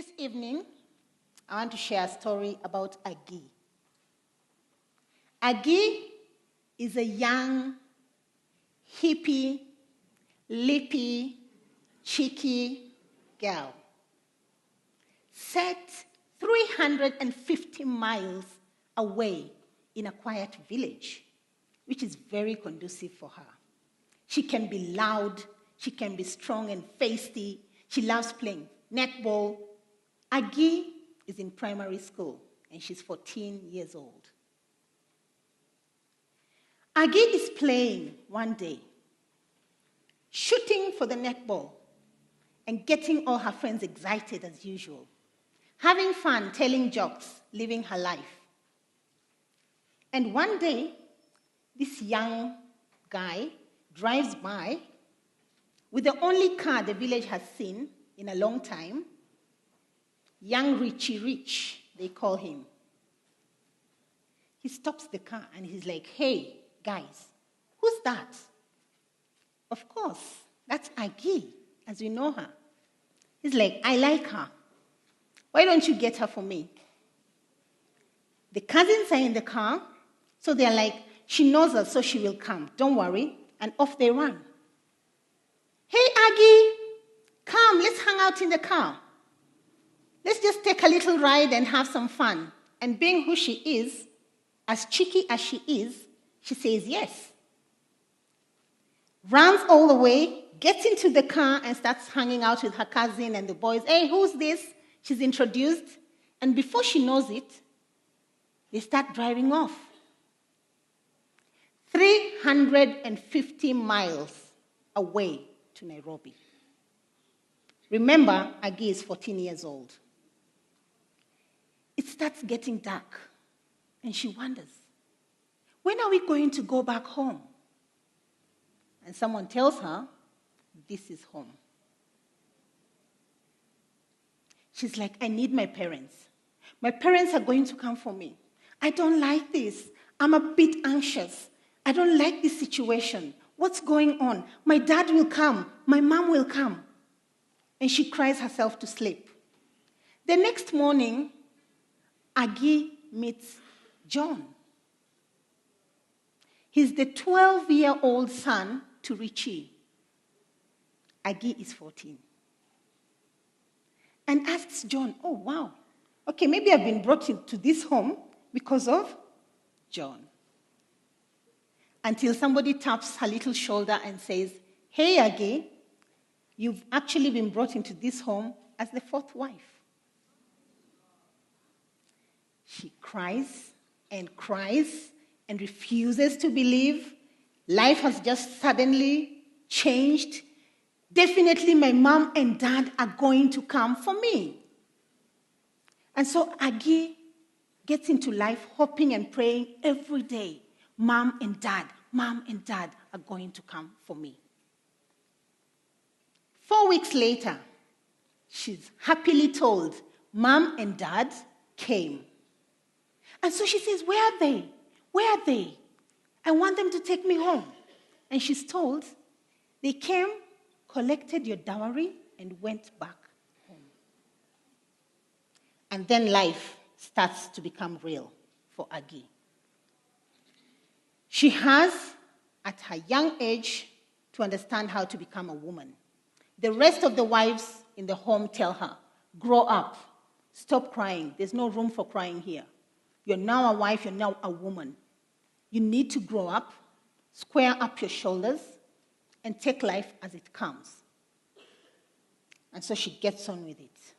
This evening, I want to share a story about Aggie. Aggie is a young, hippie, lippy, cheeky girl, set 350 miles away in a quiet village, which is very conducive for her. She can be loud, she can be strong and feisty, she loves playing netball. Aggie is in primary school, and she's 14 years old. Aggie is playing one day, shooting for the netball, and getting all her friends excited as usual, having fun, telling jokes, living her life. And one day, this young guy drives by with the only car the village has seen in a long time. Young Richie Rich, they call him. He stops the car and he's like, "Hey, guys, who's that?" Of course, that's Aggie, as we know her. He's like, "I like her. Why don't you get her for me?" The cousins are in the car, so they're like, "She knows us, so she will come. Don't worry." And off they run. "Hey, Aggie, come, let's hang out in the car. Let's just take a little ride and have some fun." And being who she is, as cheeky as she is, she says yes. Runs all the way, gets into the car and starts hanging out with her cousin and the boys. "Hey, who's this?" She's introduced. And before she knows it, they start driving off. 350 miles away to Nairobi. Remember, Aggie is 14 years old. It starts getting dark, and she wonders, when are we going to go back home? And someone tells her, this is home. She's like, "I need my parents. My parents are going to come for me. I don't like this. I'm a bit anxious. I don't like this situation. What's going on? My dad will come. My mom will come." And she cries herself to sleep. The next morning, Aggie meets John. He's the 12-year-old son to Richie. Aggie is 14. And asks John, "Oh, wow. Okay, maybe I've been brought into this home because of John." Until somebody taps her little shoulder and says, "Hey, Aggie, you've actually been brought into this home as the fourth wife." She cries and refuses to believe life has just suddenly changed. Definitely my mom and dad are going to come for me. And so Aggie gets into life hoping and praying every day, mom and dad are going to come for me. 4 weeks later, she's happily told, mom and dad came. And so she says, "Where are they? Where are they? I want them to take me home." And she's told, "They came, collected your dowry, and went back home." And then life starts to become real for Aggie. She has, at her young age, to understand how to become a woman. The rest of the wives in the home tell her, "Grow up, stop crying. There's no room for crying here. You're now a wife, you're now a woman. You need to grow up, square up your shoulders, and take life as it comes." And so she gets on with it.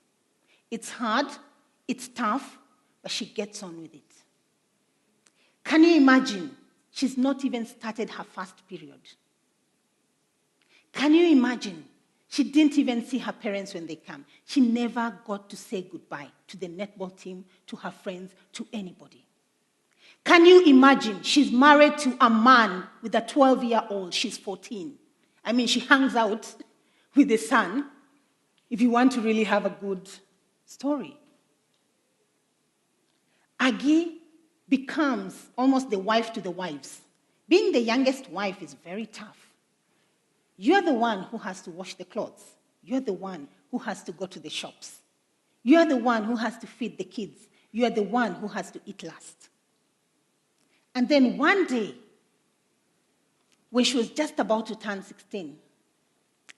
It's hard, it's tough, but she gets on with it. Can you imagine? She's not even started her first period. Can you imagine? She didn't even see her parents when they come. She never got to say goodbye to the netball team, to her friends, to anybody. Can you imagine? She's married to a man with a 12-year-old. She's 14. I mean, she hangs out with the son, if you want to really have a good story. Aggie becomes almost the wife to the wives. Being the youngest wife is very tough. You're the one who has to wash the clothes. You're the one who has to go to the shops. You are the one who has to feed the kids. You are the one who has to eat last. And then one day, when she was just about to turn 16,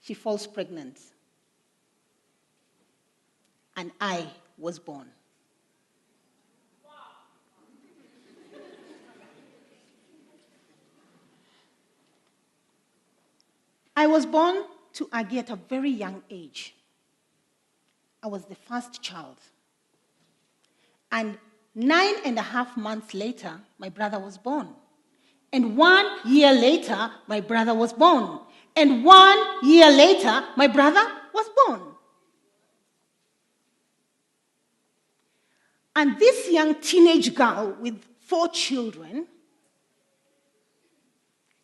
she falls pregnant. And I was born. I was born to Aggie at a very young age. I was the first child. And 9.5 months later, my brother was born. And 1 year later, my brother was born. And 1 year later, my brother was born. And this young teenage girl with 4 children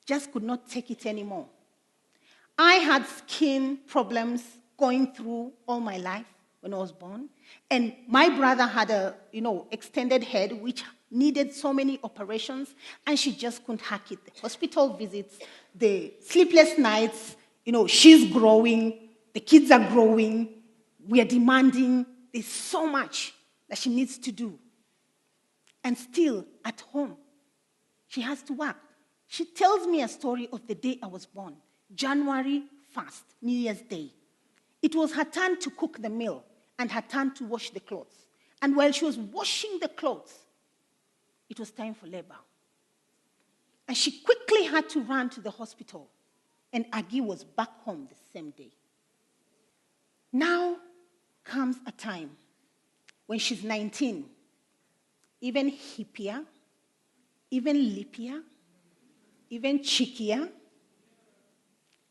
just could not take it anymore. I had skin problems going through all my life when I was born. And my brother had a, extended head, which needed so many operations, and she just couldn't hack it. The hospital visits, the sleepless nights, she's growing, the kids are growing, we are demanding, there's so much that she needs to do. And still, at home, she has to work. She tells me a story of the day I was born, January 1st, New Year's Day. It was her turn to cook the meal and her turn to wash the clothes. And while she was washing the clothes, it was time for labor. And she quickly had to run to the hospital. And Aggie was back home the same day. Now comes a time when she's 19, even hippier, even lippier, even cheekier.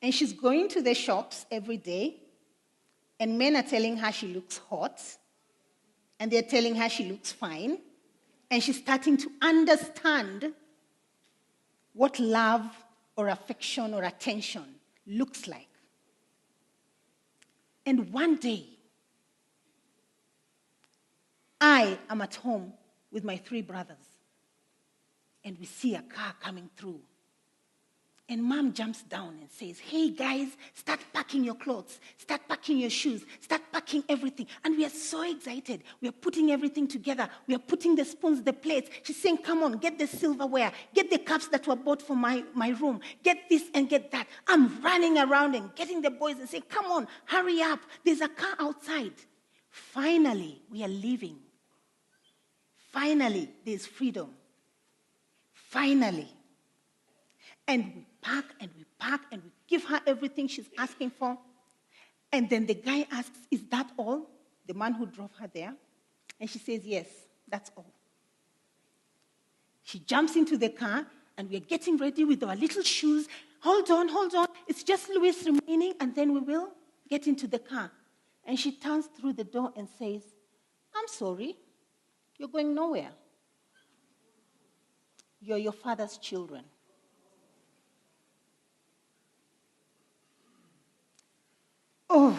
And she's going to the shops every day, and men are telling her she looks hot, and they're telling her she looks fine, and she's starting to understand what love or affection or attention looks like. And one day, I am at home with my 3 brothers, and we see a car coming through. And Mom jumps down and says, "Hey guys, start packing your clothes, start packing your shoes, start packing everything." And we are so excited. We are putting everything together. We are putting the spoons, the plates. She's saying, "Come on, get the silverware, get the cups that were bought for my room, get this and get that." I'm running around and getting the boys and saying, "Come on, hurry up. There's a car outside." Finally, we are leaving. Finally, there's freedom. Finally. And we pack and we give her everything she's asking for. And then the guy asks, "Is that all?" The man who drove her there. And she says, "Yes, that's all." She jumps into the car, and we're getting ready with our little shoes. Hold on. It's just Louis remaining, and then we will get into the car. And she turns through the door and says, "I'm sorry, you're going nowhere. You're your father's children." Oh,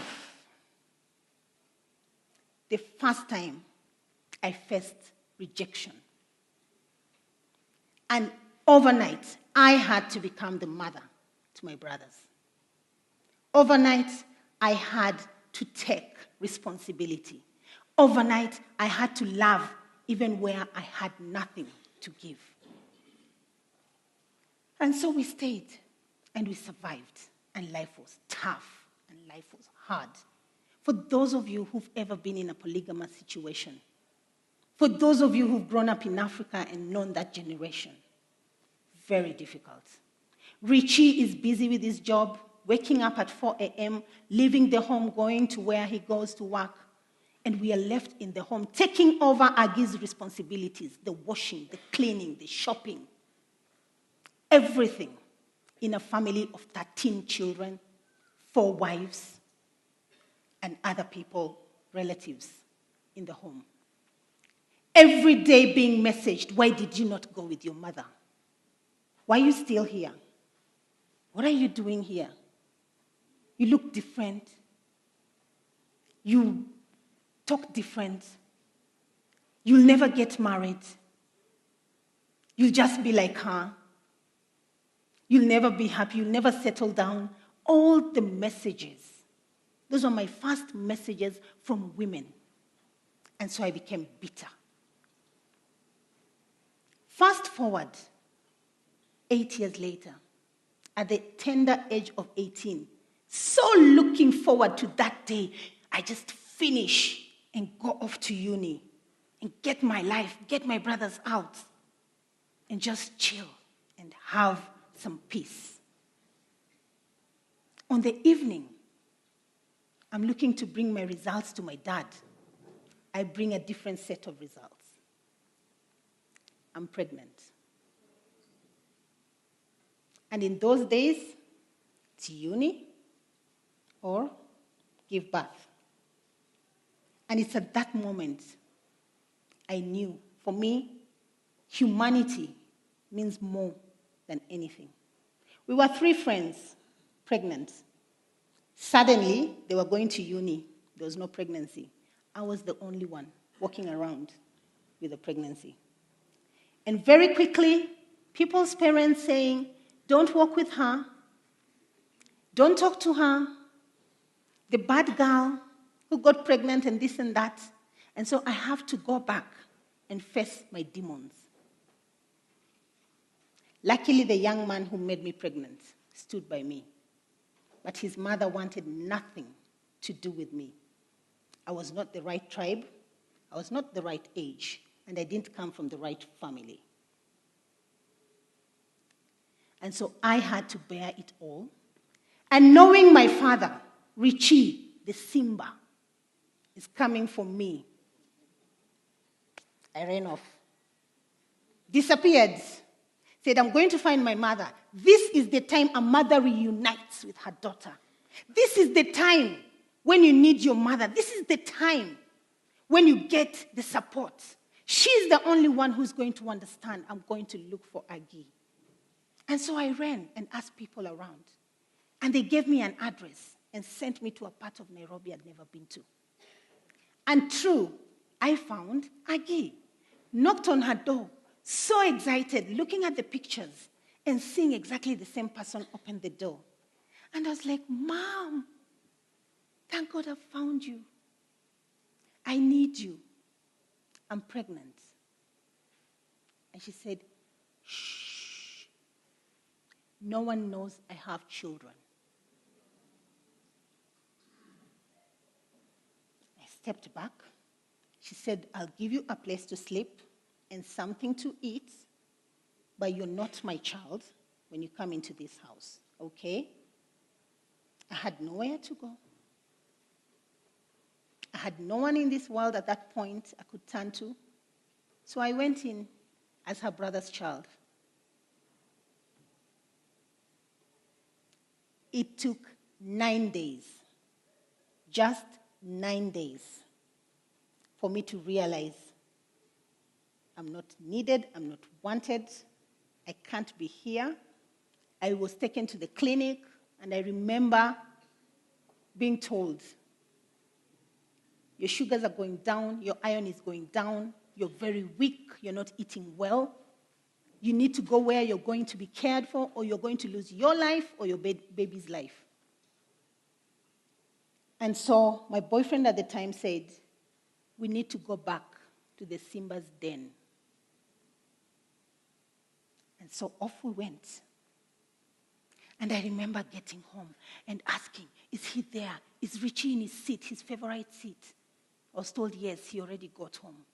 the first time I faced rejection. And overnight, I had to become the mother to my brothers. Overnight, I had to take responsibility. Overnight, I had to love even where I had nothing to give. And so we stayed, and we survived, and life was tough. And life was hard. For those of you who've ever been in a polygamous situation, for those of you who've grown up in Africa and known that generation, very difficult. Richie is busy with his job, waking up at 4 a.m., leaving the home, going to where he goes to work, and we are left in the home, taking over Aggie's responsibilities, the washing, the cleaning, the shopping, everything in a family of 13 children, 4 wives, and other people, relatives in the home. Every day being messaged, "Why did you not go with your mother? Why are you still here? What are you doing here? You look different. You talk different. You'll never get married. You'll just be like her. You'll never be happy. You'll never settle down." All the messages. Those are my first messages from women And so I became bitter. Fast forward 8 years later, at the tender age of 18, so looking forward to that day, I just finish and go off to uni and get my life, get my brothers out, and just chill and have some peace. On the evening, I'm looking to bring my results to my dad. I bring a different set of results. I'm pregnant. And in those days, it's uni or give birth. And it's at that moment I knew, for me, humanity means more than anything. We were 3 friends, pregnant. Suddenly, they were going to uni. There was no pregnancy. I was the only one walking around with a pregnancy. And very quickly, people's parents saying, don't walk with her, don't talk to her, the bad girl who got pregnant and this and that. And so I have to go back and face my demons. Luckily, the young man who made me pregnant stood by me. But his mother wanted nothing to do with me. I was not the right tribe, I was not the right age, and I didn't come from the right family. And so I had to bear it all. And knowing my father, Richie, the Simba, is coming for me, I ran off. Disappeared. Said, I'm going to find my mother. This is the time a mother reunites with her daughter. This is the time when you need your mother. This is the time when you get the support. She's the only one who's going to understand. I'm going to look for Aggie. And so I ran and asked people around. And they gave me an address and sent me to a part of Nairobi I'd never been to. And true, I found Aggie. Knocked on her door, so excited, looking at the pictures and seeing exactly the same person open the door. And I was like, Mom, thank God I found you. I need you. I'm pregnant. And she said, shh. No one knows I have children. I stepped back. She said, I'll give you a place to sleep and something to eat, but you're not my child when you come into this house, okay? I had nowhere to go. I had no one in this world at that point I could turn to. So I went in as her brother's child. It took 9 days, just 9 days, for me to realize I'm not needed, I'm not wanted, I can't be here. I was taken to the clinic, and I remember being told, your sugars are going down, your iron is going down, you're very weak, you're not eating well. You need to go where you're going to be cared for, or you're going to lose your life or your baby's life. And so my boyfriend at the time said, we need to go back to the Simba's den. And so off we went. And I remember getting home and asking, is he there? Is Richie in his seat, his favorite seat? I was told, yes, he already got home.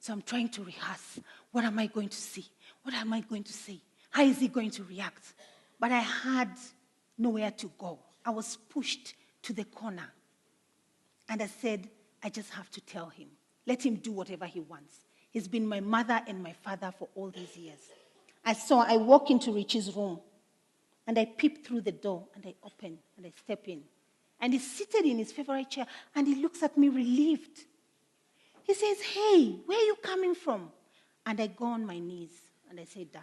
So I'm trying to rehearse. What am I going to see? What am I going to say? How is he going to react? But I had nowhere to go. I was pushed to the corner. And I said, I just have to tell him. Let him do whatever he wants. He's been my mother and my father for all these years. I walk into Richie's room, and I peep through the door, and I open, and I step in. And he's seated in his favorite chair, and he looks at me relieved. He says, hey, where are you coming from? And I go on my knees, and I say, Dad,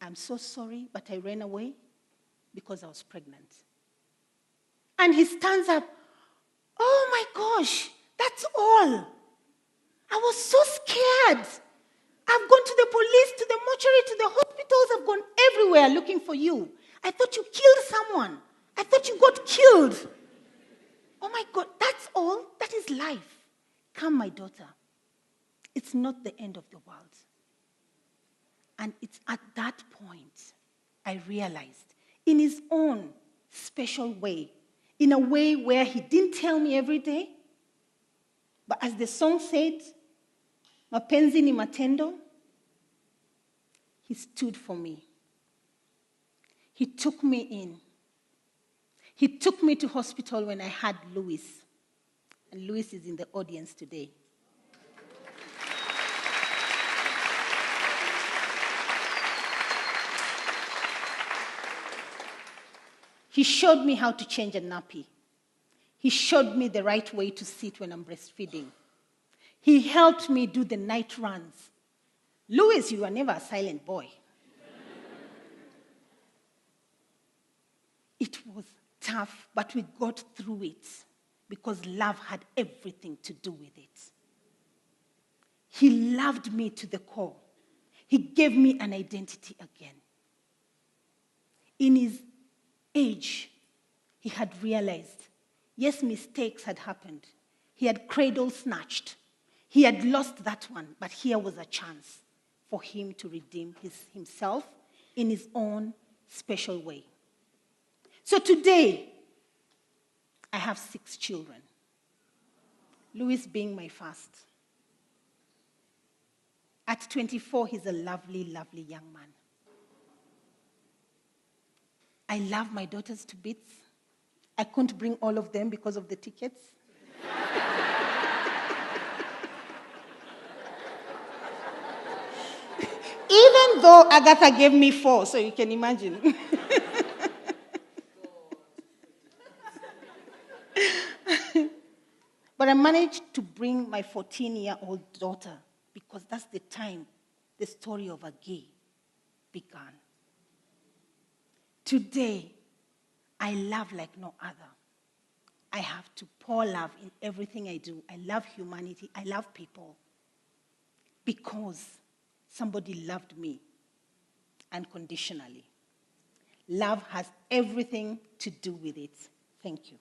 I'm so sorry, but I ran away because I was pregnant. And he stands up. Oh, my gosh, that's all. I was so scared. I've gone to the police, to the mortuary, to the hospitals. I've gone everywhere looking for you. I thought you killed someone. I thought you got killed. Oh, my God, that's all. That is life. Come, my daughter. It's not the end of the world. And it's at that point I realized, in his own special way, in a way where he didn't tell me every day, but as the song said, mapenzi ni matendo, he stood for me. He took me in. He took me to hospital when I had Louis. And Louis is in the audience today. He showed me how to change a nappy. He showed me the right way to sit when I'm breastfeeding. He helped me do the night runs. Louis, you were never a silent boy. It was tough, but we got through it because love had everything to do with it. He loved me to the core. He gave me an identity again. In his age, he had realized, yes, mistakes had happened. He had cradle snatched. He had lost that one, but here was a chance for him to redeem himself in his own special way. So today, I have 6 children, Louis being my first. At 24, he's a lovely, lovely young man. I love my daughters to bits. I couldn't bring all of them because of the tickets. Even though Agatha gave me 4, so you can imagine. But I managed to bring my 14-year-old daughter because that's the time the story of Aggie began. Today, I love like no other. I have to pour love in everything I do. I love humanity. I love people because somebody loved me unconditionally. Love has everything to do with it. Thank you.